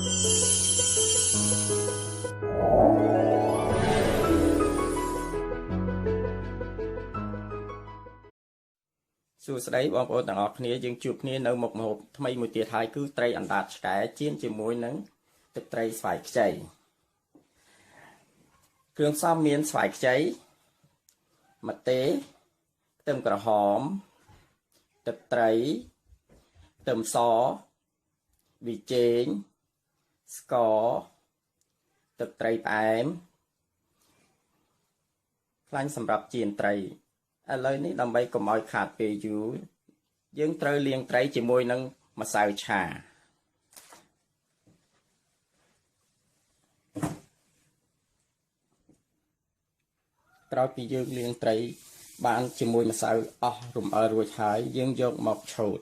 សួស្តីបងប្អូនទាំងអស់គ្នាយើងជួបគ្នានៅមុខម្ហូបថ្មីមួយទៀតហើយគឺត្រីអណ្ដាតឆ្កែចៀនជាមួយនឹងទឹកត្រីស្វាយខ្ចីគ្រឿងផ្សំមានស្វាយខ្ចីម្ទេសខ្ទឹមក្រហមទឹកត្រីខ្ទឹមសប៊ីចេងស្ករទឹកត្រីផ្អែមខ្លាញ់សម្រាប់ចៀនត្រីឥឡូវនេះដើម្បីកុំឲ្យខាតពេលយូរយើងត្រូវលាងត្រីជាមួយនឹងម្សៅឆាក្រោយពីយើងលាងត្រីបានជាមួយម្សៅអស់រំអិលរួចហើយយើងយកមកឆូត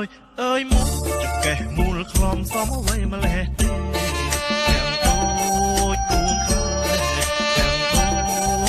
យអើយមកចង្កេះមូលខ្លំសំអ្វីម្លេះទេទាំងអូចដួងខែទាំងអូ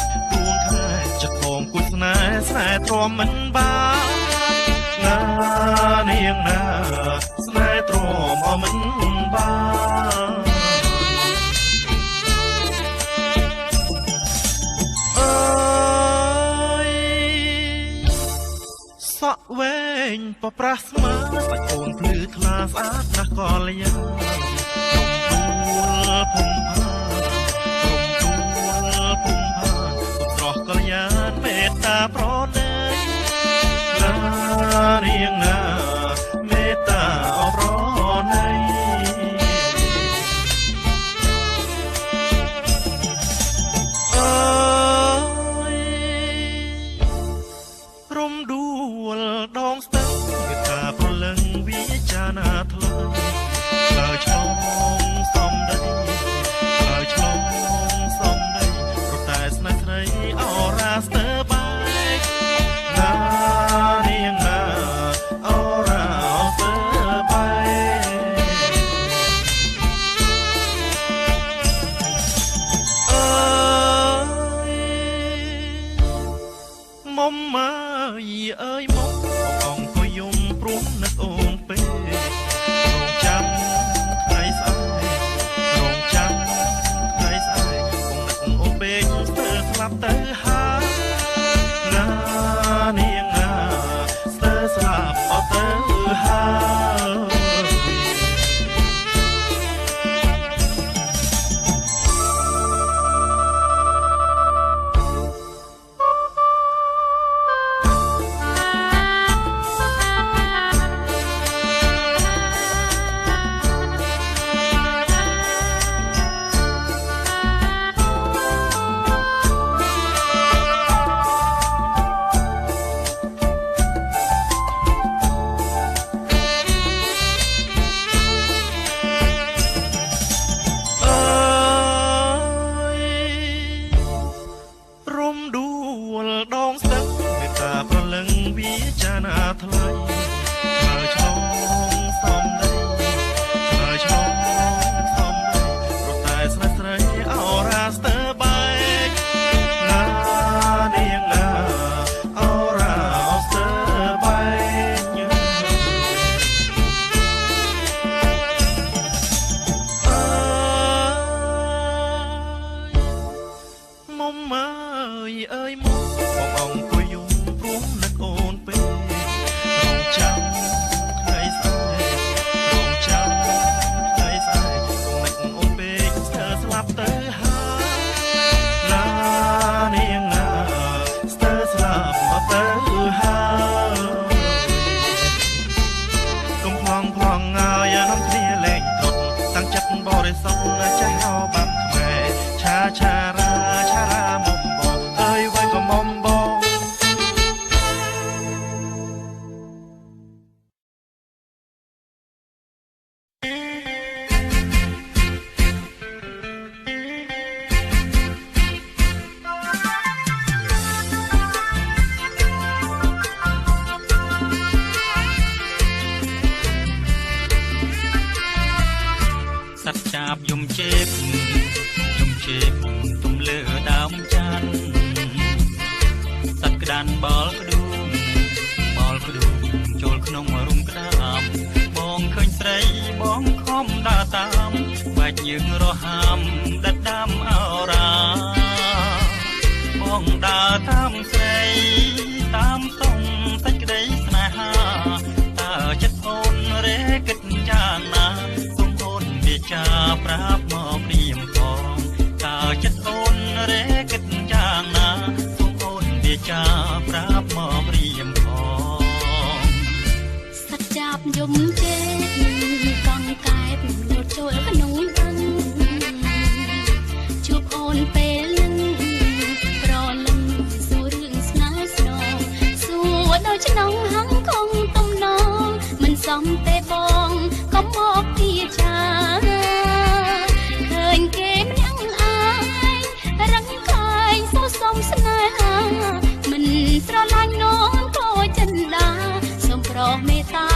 ចដួងខែចកងគួចស្នេហ៍ស្នេហ៍ទ្រាំមិនបានណានាងណាស្នេហ៍ទ្រាំអមិនបានសក់វែងប្រប្រាស់ស្មាសាច់អូនភ្លឺថ្លាស្អាតណាស់កលយារំដួលភុំផារំដួលភុំផាសុត្រោះកលយានមេត្តាប្រណីណារៀងណាមេត្តាអបរណីរំដួលដងស្ទឹងមេត្តាប្រលឹងវាចាណាថ្លៃលើឆ្លងសំដីលើឆ្លងសំដីប្រតែស្នេហ៍ស្រីអរ៉ាស្ទើបែកណានាងណាអរ៉ាស្ទើបែកមុំម៉ាយអើយមកអង្គុយយំព្រមនឹកអូនពេករងចាំថ្ងៃស្អែករងចាំថ្ងៃស្អែកគង់នឹកអូនពេកស្ទើរស្លាប់ទៅហើយណានាងណាស្ទើរស្លាប់អត់ទៅហើយយំជេកទំលើដើមច័ន្ទសត្វក្តាន់បលក្ដួងចូលក្នុងរុំក្តាមបងឃើញស្រីបងខំដើរតាមបែកយើងរហាមដិតដាំអរ៉ាបងដើរតាមស្រីតាមសុំសេចក្តីស្នេហាតើចិត្តអូនរេគិតយ៉ាងណាសុំអូនវាចាប្រាប់មកព្រាមផងតើចិត្តអូនរេគិតយ៉ាងណាសុំអូនវាចាប្រាប់មកព្រាមផងសត្វចាប់យំជេកកង់កែបលោតចូលក្នុងដឹងជួបអូនពេលនឹងប្រលឹងសួររឿងស្នេហ៍ស្នងសួរដល់ឆ្នាំហឹងគង់ទំនងមិនសមទេបងកុំមកទីចាឃើញគេម្នាក់អាយរឹងខាយសោសុំស្នេហាមិនស្រឡាញ់នងក៏ចិនដាសូមប្រោះមេត្តា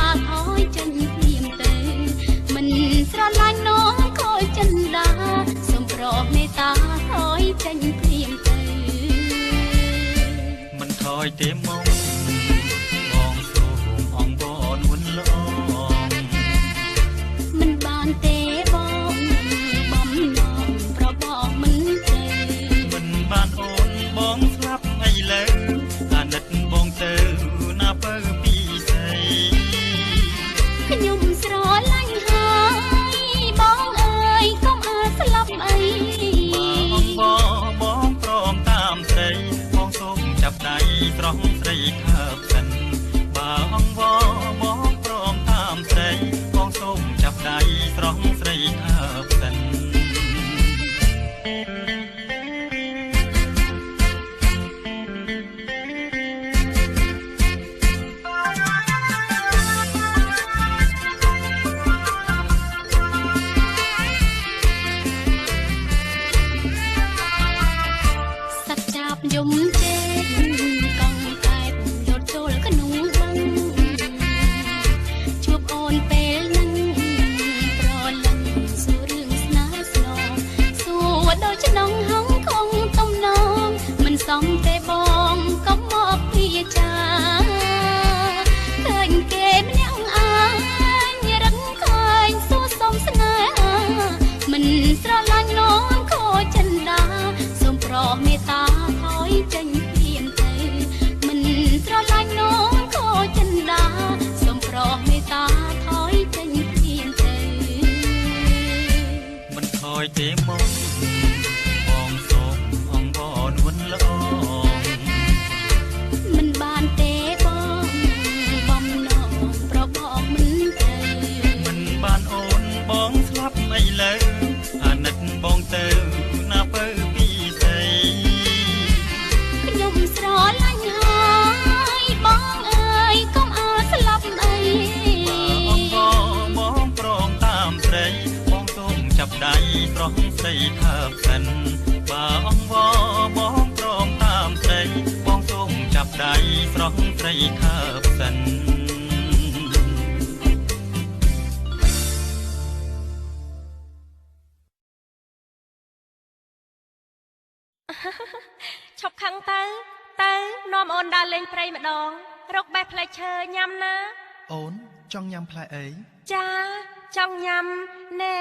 ទេមកបងសូមអងបនវន់ល្អមិនបានទេបងបំណងប្របងមិនទេមិនបានអូនបងស្លាប់ឥឡូវអាណិតបងទៅណាបើពីស្អីខ្ញុំស្រឡាញ់ហើយបងអើយកុំអាស្លាប់អីបងព្រមតាមស្រីបងសូមចាប់ដៃត្រង់ស្រីខើបសិនបើអងបងព្រមតាមស្រីបងសូមចាប់ដៃត្រង់ស្រីខើបសិនយំចេកកង់កែបលោតចូលក្នុងបឹងជួបអូនពេលនឹងប្រលឹងសួររឿងស្នេហ៍ស្នងសួរដូចក្នុងហងគង់ទំនងមិនសមទេបងក៏មកពីចាឃើញគេម្នាក់អាញរឹងខែងសួរសុំស្នេហាមិនស្រឡាញ់នោមខូចចិនដាសូមប្រោះមេត្តាចេញព្រៀនទៅមិនស្រឡាញ់នោមខូចចិនដាសូមប្រោះមេត្តាថយចេញព្រៀនទៅមិនថយទេមកបងសូមអងបនវន់ល្អមិនបានទេបងបំណងប្របងមិនទៅមិនបានអូនបងស្លាប់ឥឡូវអាណិតបងទៅណាបើពីស្អីខ្ញុំស្រឡាញ់ហើយបងអើយកុំអាស្លាប់អីបងព្រមតាមស្រីបងសូមចាប់ដៃប្រងស្រីខើបសិនបើអងបងព្រមតាមស្រីបងសូមចាប់ដៃប្រងស្រីខើបសិនឈប់ខឹងទៅនាំអូនដើរលេងព្រៃម្ដងរកបេះផ្លែឈើញ៉ាំណាអូនចង់ញ៉ាំផ្លែអីចាចង់ញ៉ាំណែ